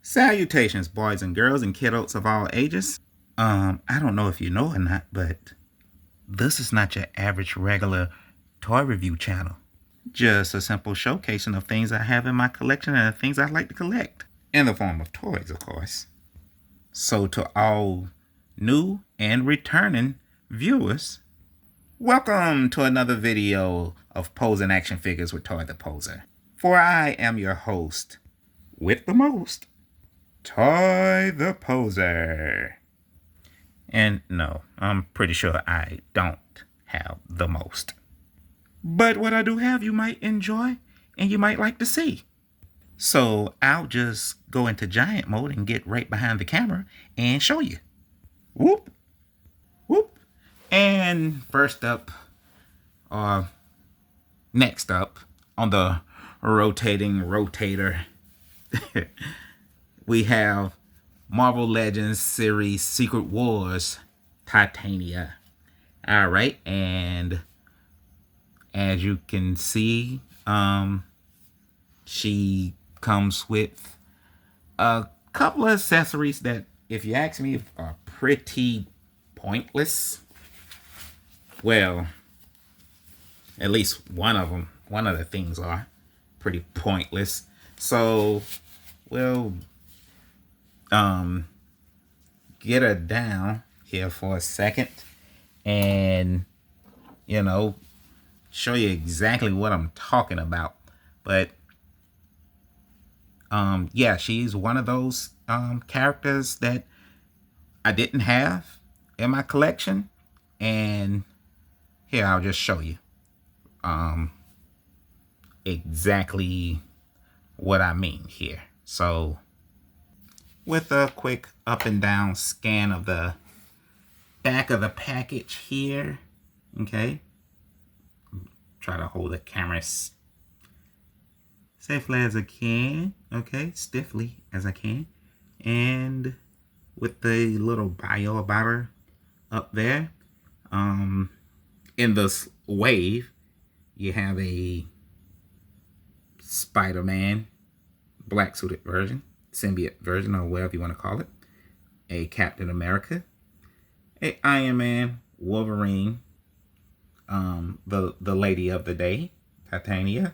Salutations, boys and girls and kiddos of all ages. I don't know if you know or not, but this is not your average regular toy review channel. Just a simple showcasing of things I have in my collection and the things I like to collect. In the form of toys, of course. So to all new and returning viewers, welcome to another video of Posing Action Figures with Toy the Poser. For I am your host, with the most, Toy the Poser. And no, I'm pretty sure I don't have the most. But what I do have you might enjoy and you might like to see. So I'll just go into giant mode and get right behind the camera and show you. Whoop, whoop. And first up, or next up on the rotating rotator, we have Marvel Legends series Secret Wars Titania. All right, and as you can see, she comes with a couple of accessories that, if you ask me, are pretty pointless. Well, at least one of the things are pretty pointless. So we'll get her down here for a second and, you know, show you exactly what I'm talking about. But yeah, she's one of those characters that I didn't have in my collection, and here I'll just show you exactly what I mean here. So with a quick up and down scan of the back of the package here, okay, try to hold the camera safely as I can, okay, stiffly as I can, and with the little bio about her up there. In this wave, you have a Spider-Man black suited version, symbiote version, or whatever you want to call it, a Captain America, a Iron Man, Wolverine, the lady of the day, Titania,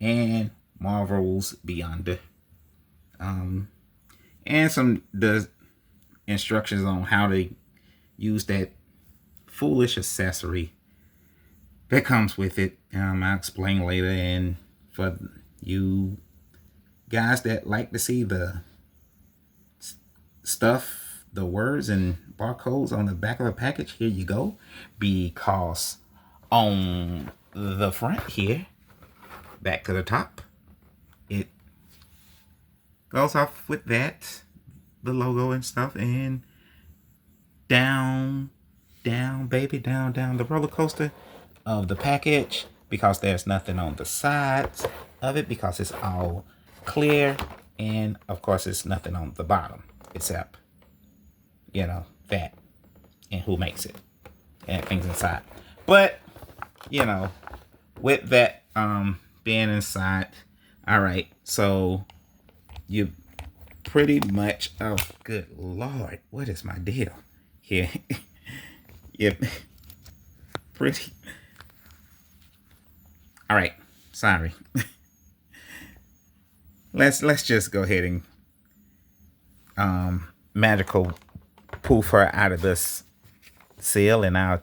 and Marvel's Beyond. And some instructions on how to use that foolish accessory that comes with it. I'll explain later. And for you guys that like to see the stuff, the words and barcodes on the back of a package, here you go. Because on the front here, back to the top, it goes off with that, the logo and stuff, and down baby, down the roller coaster of the package, because there's nothing on the sides of it, because it's all clear, and of course it's nothing on the bottom except, you know, that and who makes it and things inside. But you know, with that being inside, all right, so you pretty much, oh good lord, what is my deal here? Yep, pretty, all right, sorry. let's just go ahead and magical poof her out of this seal, and I'll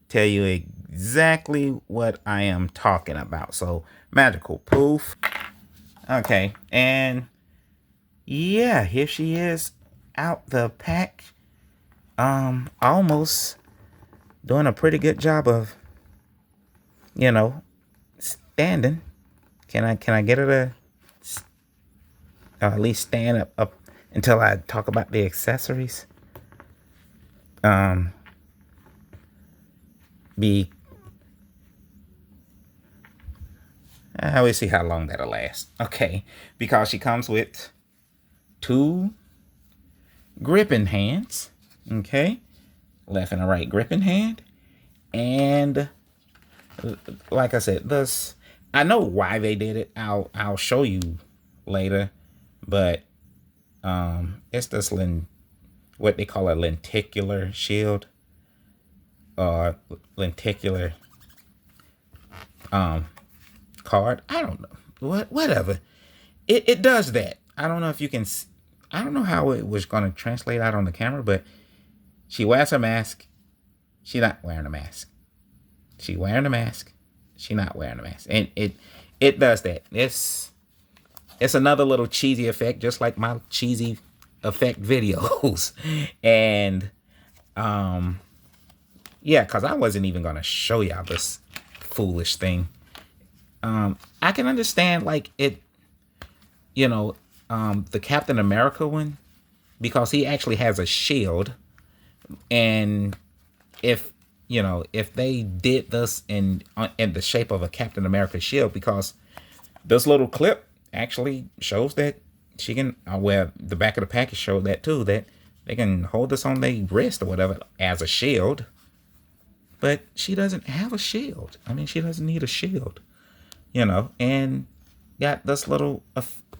tell you exactly what I am talking about. So magical poof. Okay, and yeah, here she is out the pack. Almost doing a pretty good job of, you know, standing. Can I get her to at least stand up until I talk about the accessories? I will see how long that'll last. Okay, because she comes with two gripping hands. Okay, left and a right gripping hand, and like I said, this, I know why they did it. I'll show you later, but It's this what they call a lenticular shield or lenticular card. I don't know. Whatever. It does that. I don't know if you can. I don't know how it was going to translate out on the camera, but she wears her mask. She not wearing a mask. She wearing a mask. She not wearing a mask, and it does that. It's another little cheesy effect, just like my cheesy effect videos, and yeah, because I wasn't even gonna show y'all this foolish thing. I can understand like it, the Captain America one, because he actually has a shield, and if if they did this in the shape of a Captain America shield, because this little clip actually shows that she can, well, the back of the package showed that too, that they can hold this on their wrist or whatever as a shield, but she doesn't have a shield. I mean, she doesn't need a shield, and got this little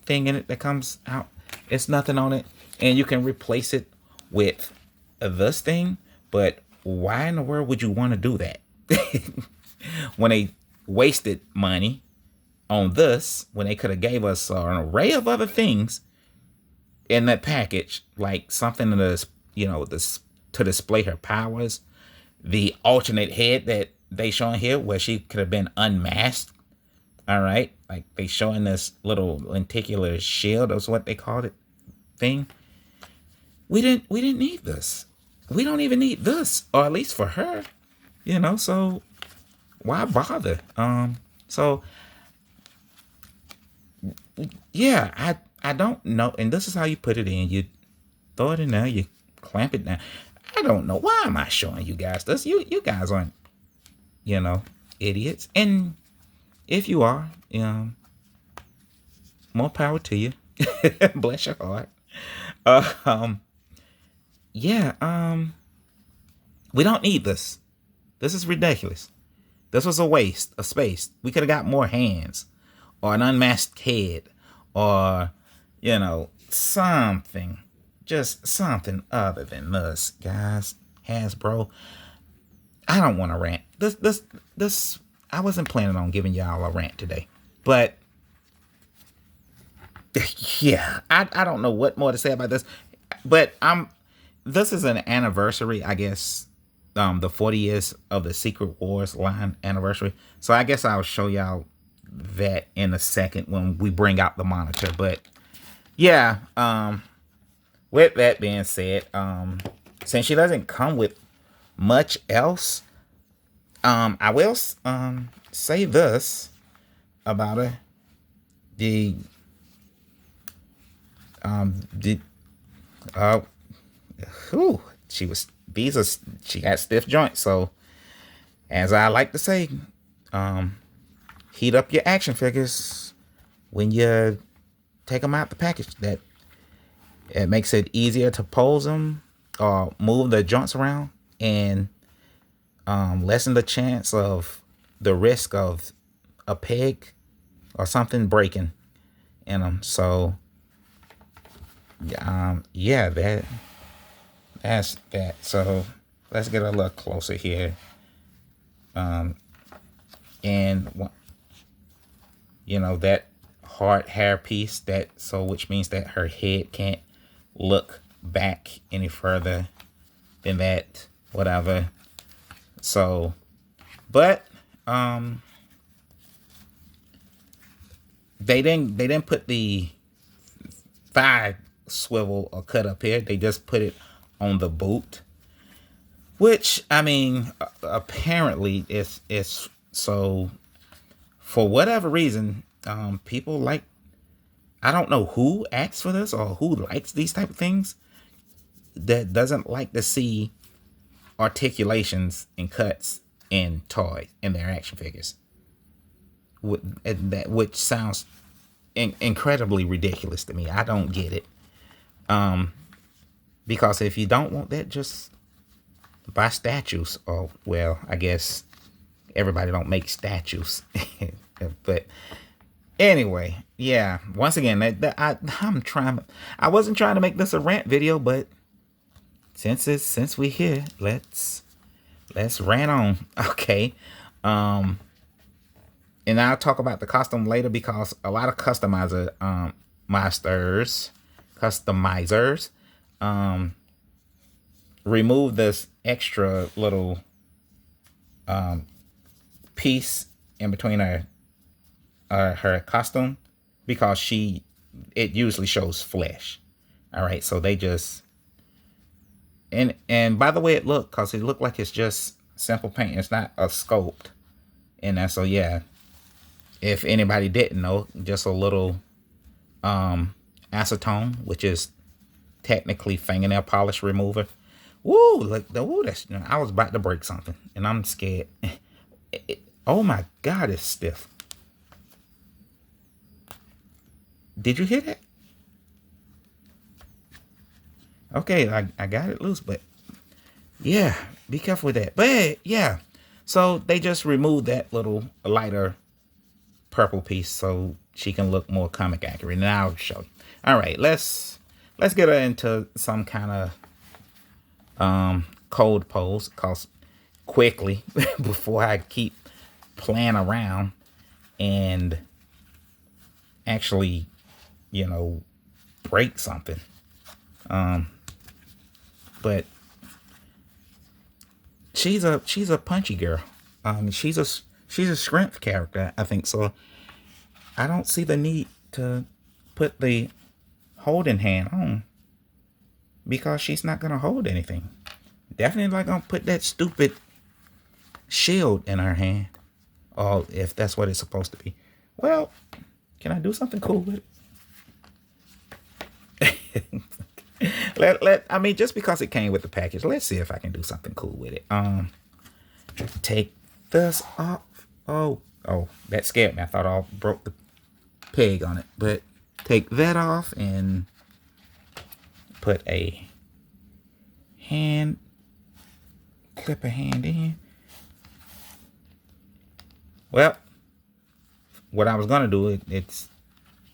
thing in it that comes out. It's nothing on it, and you can replace it with this thing, but why in the world would you want to do that? When they wasted money on this, when they could have gave us an array of other things in that package, like something to display her powers, the alternate head that they showing here, where she could have been unmasked. All right, like they showing this little lenticular shield, that's what they called it, thing. We didn't need this. We don't even need this, or at least for her, so why bother? So yeah, I don't know. And this is how you put it in. You throw it in there, you clamp it down. I don't know. Why am I showing you guys this? You guys aren't, idiots. And if you are, more power to you. Bless your heart. We don't need this. This is ridiculous. This was a waste of space. We could have got more hands, or an unmasked head, or something, just something other than this, guys. Hasbro. I don't want to rant. This. I wasn't planning on giving y'all a rant today, but yeah, I don't know what more to say about this, but this is an anniversary, I guess, the 40 years of the Secret Wars line anniversary. So I guess I'll show y'all that in a second when we bring out the monitor. But yeah, with that being said, since she doesn't come with much else, I will say this about her. She got stiff joints. So, as I like to say, heat up your action figures when you take them out the package. That it makes it easier to pose them or move the joints around, and lessen the chance of the risk of a peg or something breaking in them. So yeah, that's that. So let's get a little closer here. And that hard hair piece, which means that her head can't look back any further than that, whatever. So, but they didn't put the thigh swivel or cut up here. They just put it on the boot, which, I mean, apparently it's so, for whatever reason, people like, I don't know who asks for this or who likes these type of things, that doesn't like to see articulations and cuts in toys in their action figures, which sounds incredibly ridiculous to me. I don't get it. Because if you don't want that, just buy statues. Or, well, I guess everybody don't make statues. But Anyway, yeah. Once again, I wasn't trying to make this a rant video, but since we here, let's rant on. Okay. Um, and I'll talk about the costume later because a lot of customizers, um, remove this extra little piece in between her costume because it usually shows flesh. All right, so they just and by the way it looked, because it looked like it's just simple paint. It's not a sculpt, and so yeah. If anybody didn't know, just a little acetone, which is technically fingernail polish remover. Woo! Look, that's I was about to break something, and I'm scared. Oh my God, it's stiff. Did you hear that? Okay, I got it loose, but yeah, be careful with that. But yeah, so they just removed that little lighter purple piece so she can look more comic accurate. Now I'll show you. All right, let's get her into some kind of cold pose, cause quickly before I keep playing around and actually, break something. But she's a punchy girl. She's a strength character, I think. So I don't see the need to put the holding hand on because she's not gonna hold anything. Definitely not gonna put that stupid shield in her hand. Or if that's what it's supposed to be. Well, can I do something cool with it? I mean, just because it came with the package, let's see if I can do something cool with it. Take this off. Oh, that scared me. I thought I broke the peg on it. But take that off and put a hand, clip a hand in. Well, what I was gonna do, it's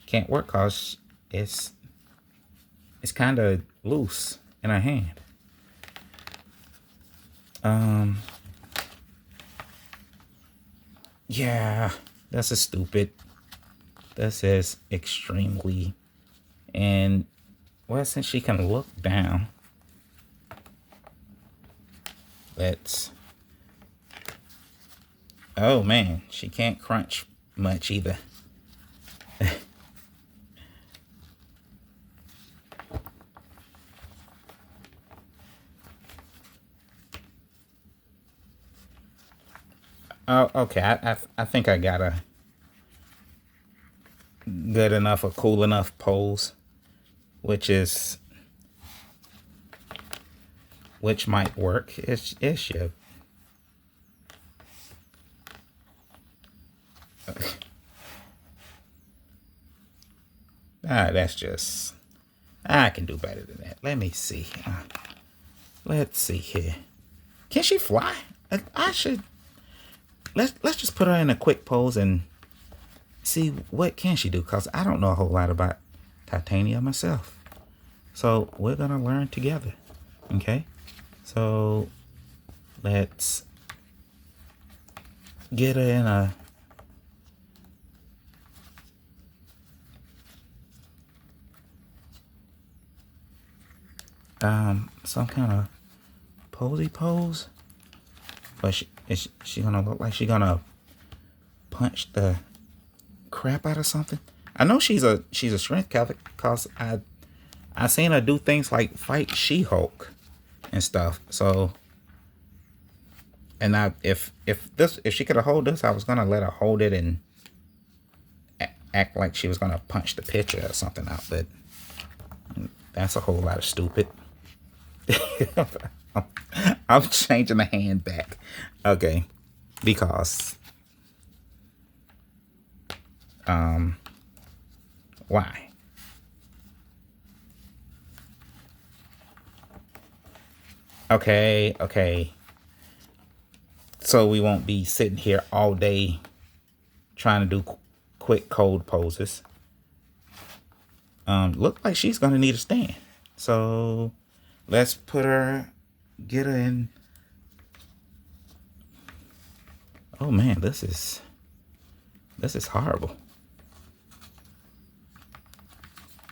can't work cause it's kind of loose in her hand. Yeah, this is stupid. This is extremely, and well, since she can look down, oh man, she can't crunch much either. Oh, okay. I think I got a good enough or cool enough pose, which might work. It should. That's just. I can do better than that. Let me see. Let's see here. Can she fly? I should. Let's just put her in a quick pose and see what can she do, because I don't know a whole lot about Titania myself. So we're gonna learn together. Okay? So let's get her in a some kind of posy pose. But is she gonna look like she gonna punch the crap out of something? I know she's a strength Catholic because I seen her do things like fight She-Hulk and stuff. So, and if she could have hold this, I was gonna let her hold it and act like she was gonna punch the picture or something out. But that's a whole lot of stupid. I'm changing the hand back. Okay. Because why? Okay. So we won't be sitting here all day trying to do quick cold poses. Look like she's gonna need a stand. So let's get her in. Oh man, this is horrible.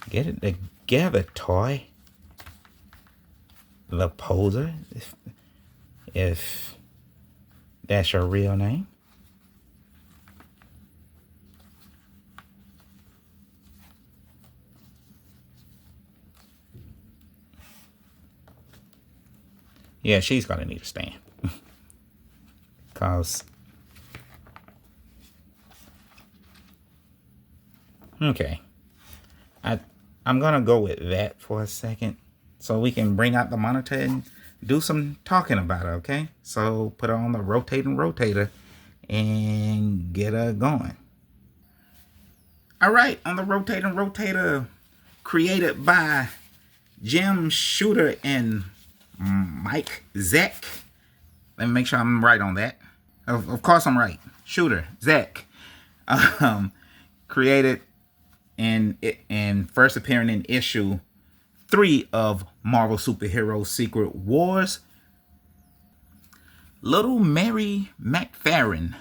Get it together, toy. The poser, if that's your real name. Yeah, she's gonna need a stand. Cause okay. I'm gonna go with that for a second so we can bring out the monitor and do some talking about it, okay? So put her on the rotating rotator and get her going. All right, on the rotating rotator, created by Jim Shooter and Mike Zek. Let me make sure I'm right on that. Of course I'm right. Shooter, Zek. Created and first appearing in issue 3 of Marvel Superhero Secret Wars. Little Mary McFarlane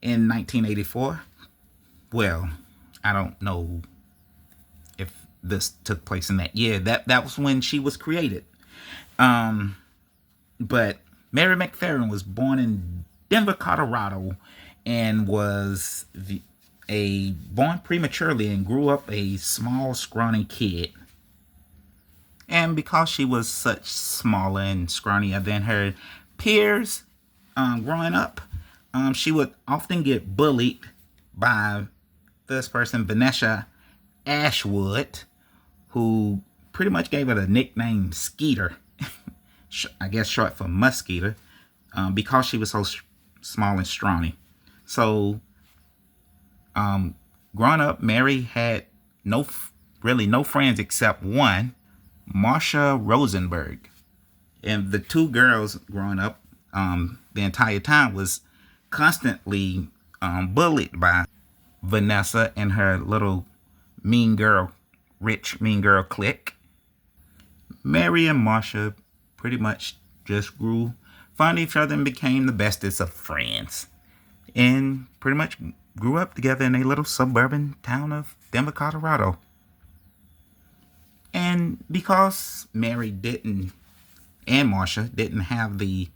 in 1984. Well, I don't know if this took place in that year. That was when she was created. But Mary McFarlane was born in Denver, Colorado, and was born prematurely and grew up a small, scrawny kid. And because she was such smaller and scrawnier than her peers growing up, she would often get bullied by this person, Vanessa Ashwood, who pretty much gave her the nickname Skeeter. I guess short for Muskeeter, because she was so small and scrawny. So growing up, Mary had really no friends except one, Marsha Rosenberg. And the two girls growing up the entire time was constantly bullied by Vanessa and her little rich mean girl clique. Mary and Marsha pretty much just grew fond of each other and became the bestest of friends. And pretty much grew up together in a little suburban town of Denver, Colorado. And because Mary and Marsha didn't have the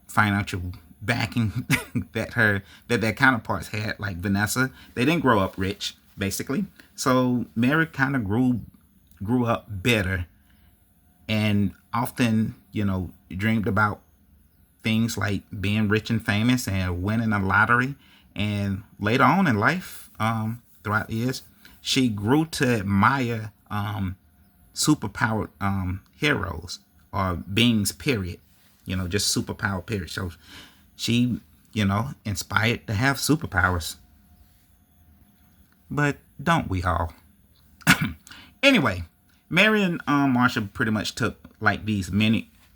financial backing that their counterparts had, like Vanessa, they didn't grow up rich, basically. So Mary kind of grew up better and often, dreamed about things like being rich and famous and winning a lottery. And later on in life, throughout the years, she grew to admire superpowered heroes or beings, period. Just superpower, period. So she, inspired to have superpowers. But don't we all? Anyway, Mary and Marsha pretty much took like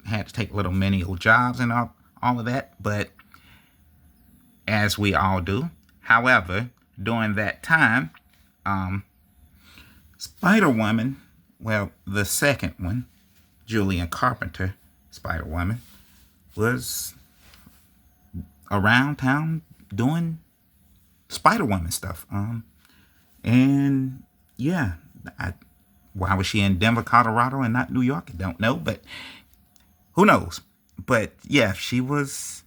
had to take little menial jobs and all of that, but as we all do. However, during that time, Spider-Woman, well, the second one, Julian Carpenter, Spider-Woman, was around town doing Spider-Woman stuff. And yeah, why was she in Denver, Colorado and not New York? I don't know, but who knows? But yeah, she was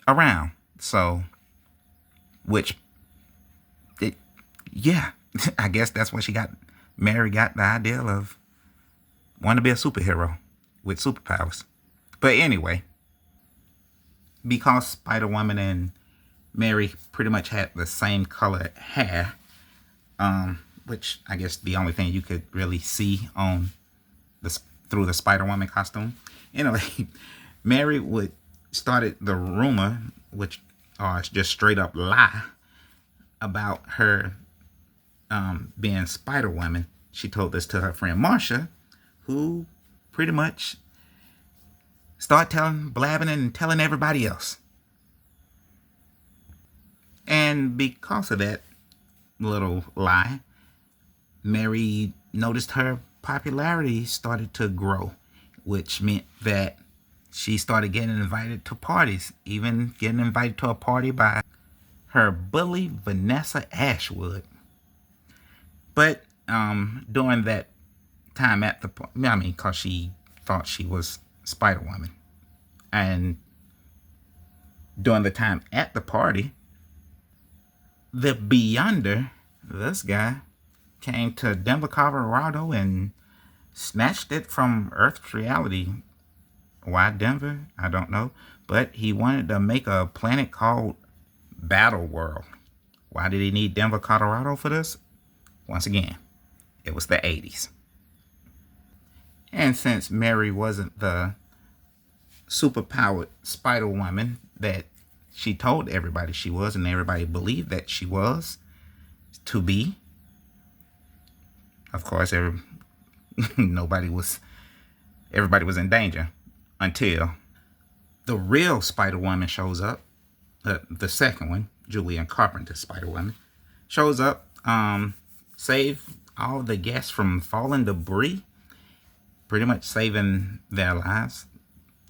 around. So, yeah, I guess that's what Mary got the idea of wanting to be a superhero with superpowers. But anyway, because Spider-Woman and Mary pretty much had the same color hair, which I guess the only thing you could really see through the Spider-Woman costume. Anyway, Mary started the rumor, which is just straight up lie, about her being Spider-Woman. She told this to her friend Marsha, who pretty much started blabbing and telling everybody else. And because of that little lie, Mary noticed her popularity started to grow, which meant that she started getting invited to parties, even getting invited to a party by her bully, Vanessa Ashwood. But during that time at the party, I mean, because she thought she was Spider-Woman. And during the time at the party, the Beyonder, this guy, came to Denver, Colorado and snatched it from Earth's reality. Why Denver? I don't know. But he wanted to make a planet called Battle World. Why did he need Denver, Colorado for this? Once again, it was the 80s. And since Mary wasn't the superpowered Spider-Woman that she told everybody she was, and everybody believed that she was to be, of course, everybody was in danger until the real Spider-Woman shows up. The second one, Julian Carpenter's Spider-Woman, shows up, save all the guests from falling debris, pretty much saving their lives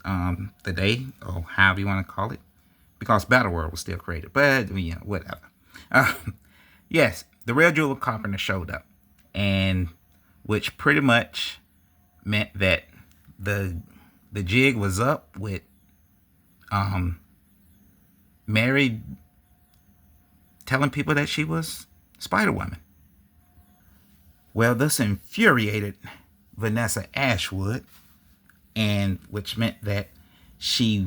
the day, or however you want to call it, because Battle World was still created, but you know, whatever. Yes, the real Julian Carpenter showed up, and which pretty much meant that the jig was up with Mary telling people that she was Spider-Woman. Well, this infuriated Vanessa Ashwood, and which meant that she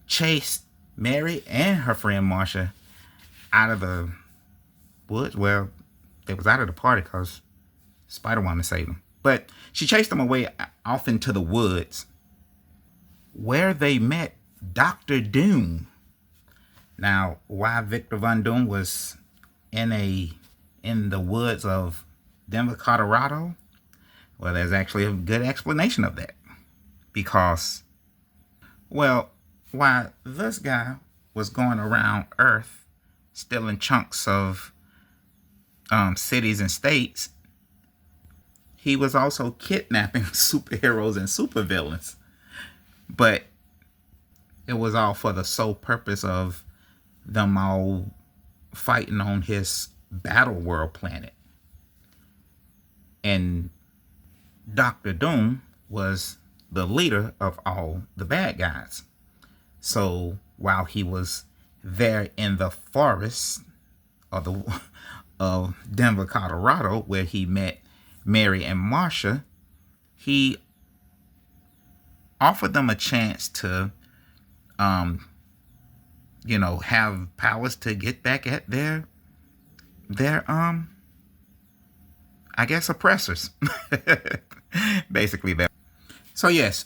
chased Mary and her friend Marsha out of the woods. Well, they was out of the party because Spider-Woman saved them. But she chased them away off into the woods, where they met Dr. Doom. Now, why Victor Von Doom was in the woods of Denver, Colorado? Well, there's actually a good explanation of that. Because, well, while this guy was going around Earth stealing chunks of cities and states, he was also kidnapping superheroes and supervillains. But it was all for the sole purpose of them all fighting on his Battle World planet. And Dr. Doom was the leader of all the bad guys. So while he was there in the forest of Denver, Colorado, where he met Mary and Marsha, he offered them a chance to have powers to get back at their I guess oppressors. Basically that. So yes,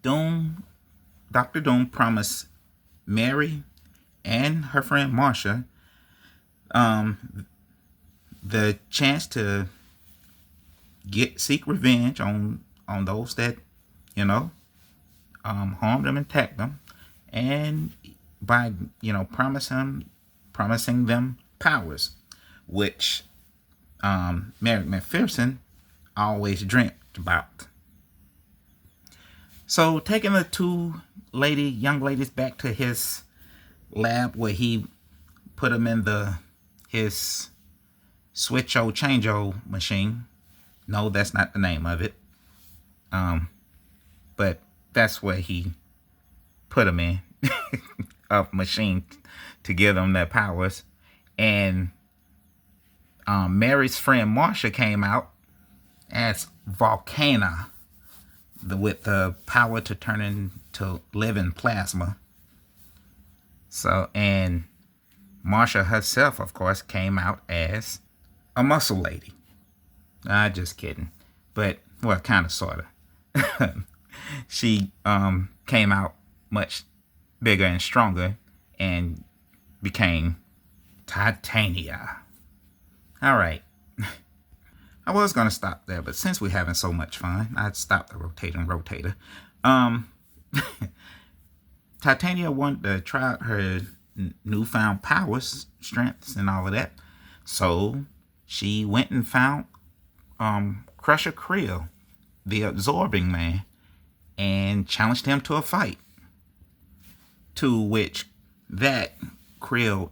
Dr. Doom promised Mary and her friend Marsha the chance to seek revenge on those that harmed them and attacked them, and by promising them powers, which Mary McPherson always dreamt about. So taking the two young ladies back to his lab, where he put them in his switch-o change-o machine. No, that's not the name of it. But that's where he put them in a machine to give them their powers. And Mary's friend Marsha came out as Volcana, with the power to turn into living plasma. So, and Marsha herself, of course, came out as a muscle lady. Just kidding. But, well, kind of, sort of. She came out much bigger and stronger and became Titania. All right. I was going to stop there, but since we're having so much fun, I'd stop the rotator. Titania wanted to try out her newfound powers, strengths, and all of that. So she went and found Crusher Creel, the Absorbing Man, and challenged him to a fight. To which that Creel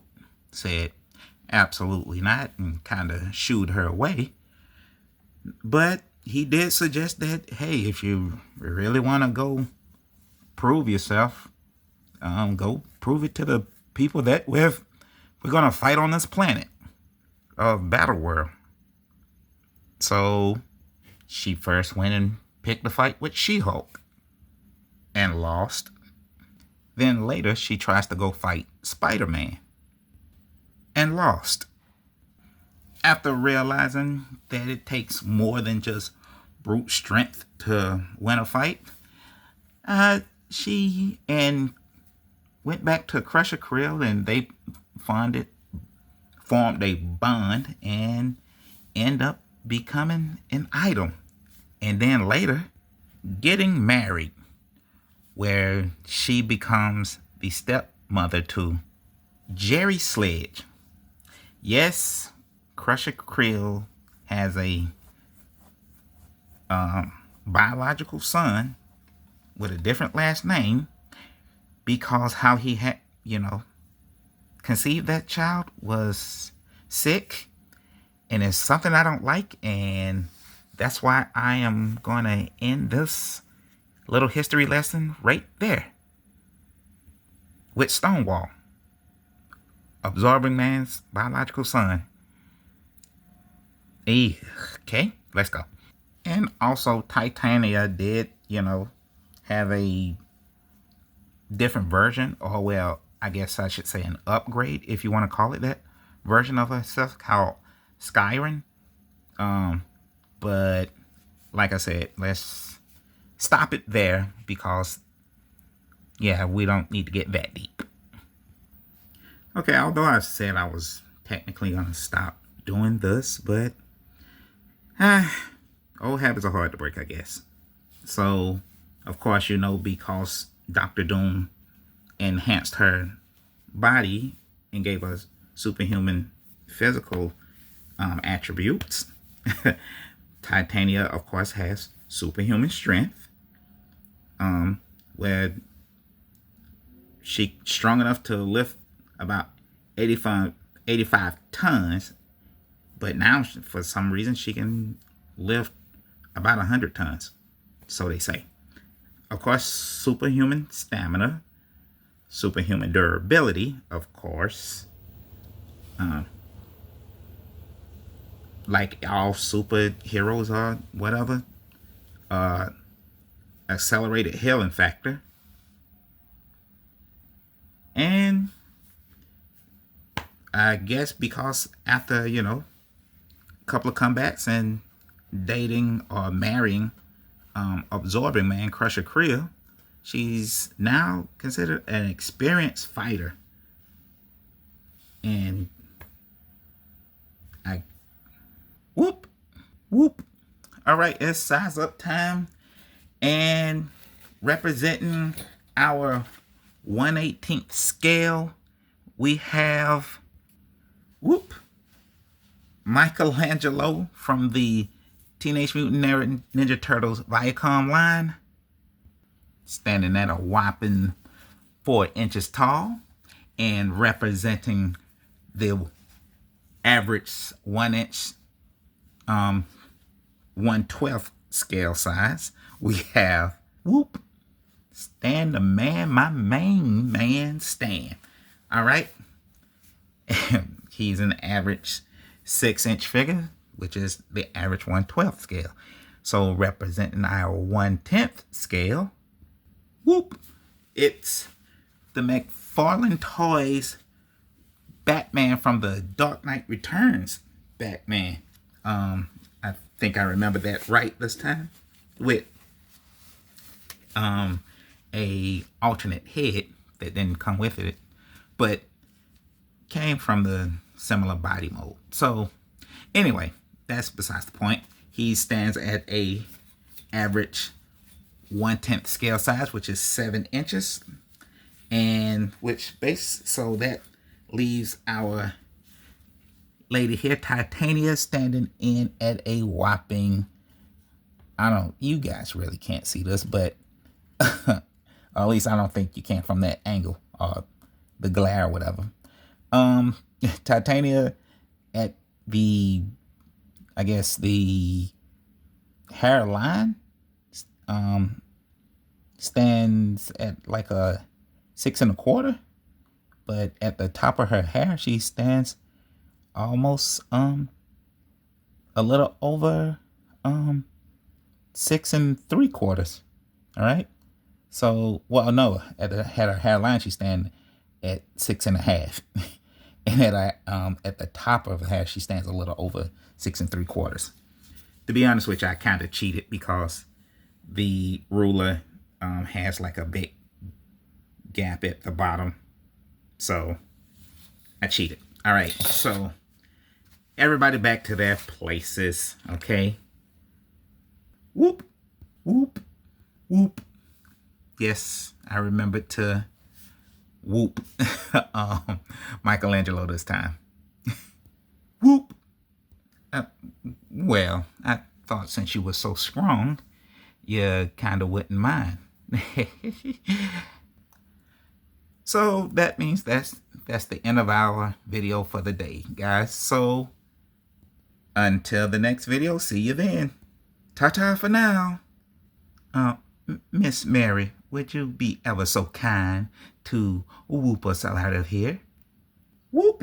said absolutely not and kind of shooed her away. But he did suggest that, hey, if you really want to go prove yourself, go prove it to the people that we're going to fight on this planet of Battle World. So she first went and picked a fight with She-Hulk and lost. Then later she tries to go fight Spider-Man and lost. After realizing that it takes more than just brute strength to win a fight, she went back to Crusher Creel and they formed a bond and end up becoming an item. And then later getting married, where she becomes the stepmother to Jerry Sledge. Yes, Crusher Creel has a biological son with a different last name because how he had, conceived that child was sick, and it's something I don't like, and that's why I am going to end this little history lesson right there with Stonewall, Absorbing Man's biological son. Okay, let's go. And also Titania did, have a different version, or well, I guess I should say an upgrade, if you want to call it that, version of herself called Skyrim. But like I said, let's stop it there because, yeah, we don't need to get that deep. Okay, although I said I was technically going to stop doing this, but old habits are hard to break, I guess. So, of course, because Dr. Doom enhanced her body and gave us superhuman physical attributes, Titania, of course, has superhuman strength, where she's strong enough to lift about 85 tons, but now for some reason she can lift about 100 tons, so they say. Of course, superhuman stamina, superhuman durability, of course. Like all superheroes or whatever. Accelerated healing factor. And I guess because after, a couple of comebacks and dating or marrying Absorbing Man, Crusher Creel, she's now considered an experienced fighter. And whoop. All right, it's size up time. And representing our 1/18th scale, we have Michelangelo from the Teenage Mutant Ninja Turtles Viacom line, standing at a whopping 4 inches tall, and representing the average 1 inch 1/12 scale size, we have Stan the Man, my main man Stan. All right. He's an average 6-inch figure, which is the average 1/12 scale. So representing our 1/10 scale, it's the McFarlane Toys Batman from the Dark Knight Returns Batman. I think I remember that right this time, with a alternate head that didn't come with it, but came from the similar body mold. So anyway, that's besides the point. He stands at a average 1/10 scale size, which is 7 inches, And so that leaves our lady here, Titania, standing in at a whopping, you guys really can't see this, but or at least I don't think you can from that angle or the glare or whatever. Titania at the, I guess, the hairline stands at like a 6.25, but at the top of her hair she stands almost a little over 6.75. All right. So, well, no, at her hairline she stands at 6.5, and at the top of her hair she stands a little over 6.75. To be honest with you, I kind of cheated because the ruler has like a big gap at the bottom, so I cheated. All right, so everybody back to their places, okay? Whoop, whoop, whoop. Yes, I remembered to whoop Michelangelo this time. Whoop. Well, I thought since you were so strong, you kind of wouldn't mind. So that means that's the end of our video for the day, guys. So until the next video, see you then. Ta-ta for now. Miss Mary, would you be ever so kind to whoop us out of here? Whoop.